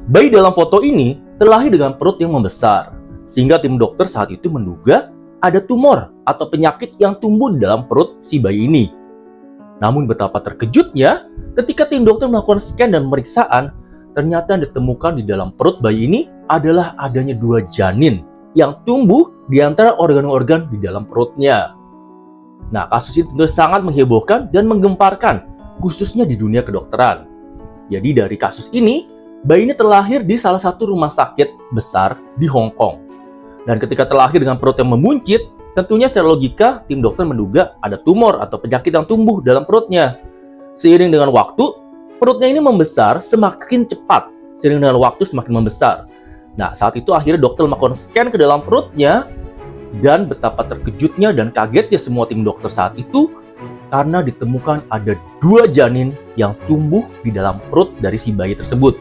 Bayi dalam foto ini terlahir dengan perut yang membesar, sehingga tim dokter saat itu menduga ada tumor atau penyakit yang tumbuh di dalam perut si bayi ini. Namun betapa terkejutnya ketika tim dokter melakukan scan dan pemeriksaan, ternyata yang ditemukan di dalam perut bayi ini adalah adanya 2 janin yang tumbuh di antara organ-organ di dalam perutnya. Nah, kasus ini tentu sangat menghebohkan dan menggemparkan, khususnya di dunia kedokteran. Jadi dari kasus ini, bayi ini terlahir di salah satu rumah sakit besar di Hong Kong. Dan ketika terlahir dengan perut yang memuncit, tentunya secara logika tim dokter menduga ada tumor atau penyakit yang tumbuh dalam perutnya. Seiring dengan waktu, perutnya ini membesar semakin cepat. Seiring dengan waktu semakin membesar. Nah, saat itu akhirnya dokter melakukan scan ke dalam perutnya, dan betapa terkejutnya dan kagetnya semua tim dokter saat itu karena ditemukan ada 2 janin yang tumbuh di dalam perut dari si bayi tersebut.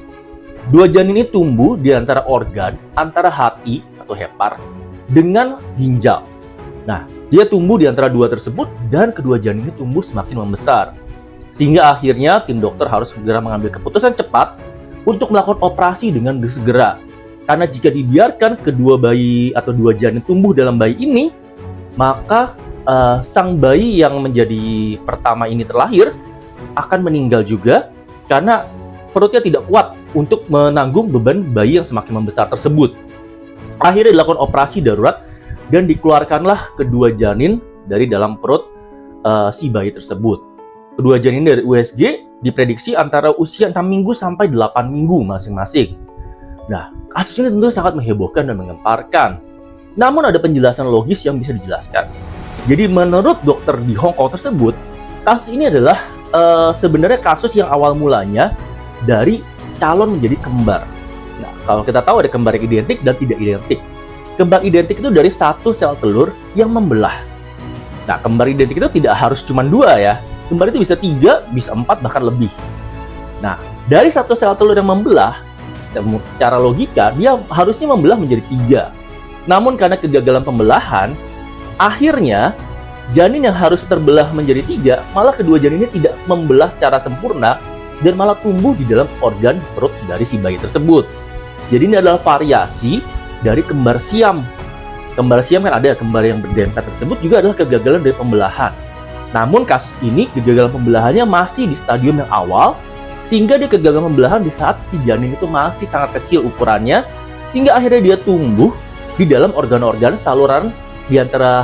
2 janin ini tumbuh di antara organ, antara hati atau hepar dengan ginjal. Nah, dia tumbuh di antara 2 tersebut dan kedua janin ini tumbuh semakin membesar. Sehingga akhirnya tim dokter harus segera mengambil keputusan cepat untuk melakukan operasi dengan segera. Karena jika dibiarkan kedua bayi atau 2 janin tumbuh dalam bayi ini, maka sang bayi yang menjadi pertama ini terlahir akan meninggal juga karena perutnya tidak kuat untuk menanggung beban bayi yang semakin membesar tersebut. Akhirnya dilakukan operasi darurat dan dikeluarkanlah kedua janin dari dalam perut si bayi tersebut. Kedua janin dari USG diprediksi antara usia 6 minggu sampai 8 minggu masing-masing. Nah, kasus ini tentu sangat menghebohkan dan menggemparkan. Namun ada penjelasan logis yang bisa dijelaskan. Jadi menurut dokter di Hong Kong tersebut, kasus ini adalah sebenarnya kasus yang awal mulanya dari calon menjadi kembar. Nah, kalau kita tahu ada kembar yang identik dan tidak identik. Kembar identik itu dari satu sel telur yang membelah. Nah, kembar identik itu tidak harus cuma 2 ya. Kembar itu bisa 3, bisa 4, bahkan lebih. Nah, dari satu sel telur yang membelah, secara logika dia harusnya membelah menjadi 3. Namun karena kegagalan pembelahan, akhirnya janin yang harus terbelah menjadi 3, malah kedua janin ini tidak membelah secara sempurna dan malah tumbuh di dalam organ perut dari si bayi tersebut. Jadi ini adalah variasi dari kembar siam. Kembar siam kan ada kembar yang berdempet tersebut juga adalah kegagalan dari pembelahan. Namun kasus ini kegagalan pembelahannya masih di stadium yang awal, sehingga dia kegagalan pembelahan di saat si janin itu masih sangat kecil ukurannya, sehingga akhirnya dia tumbuh di dalam organ-organ saluran di antara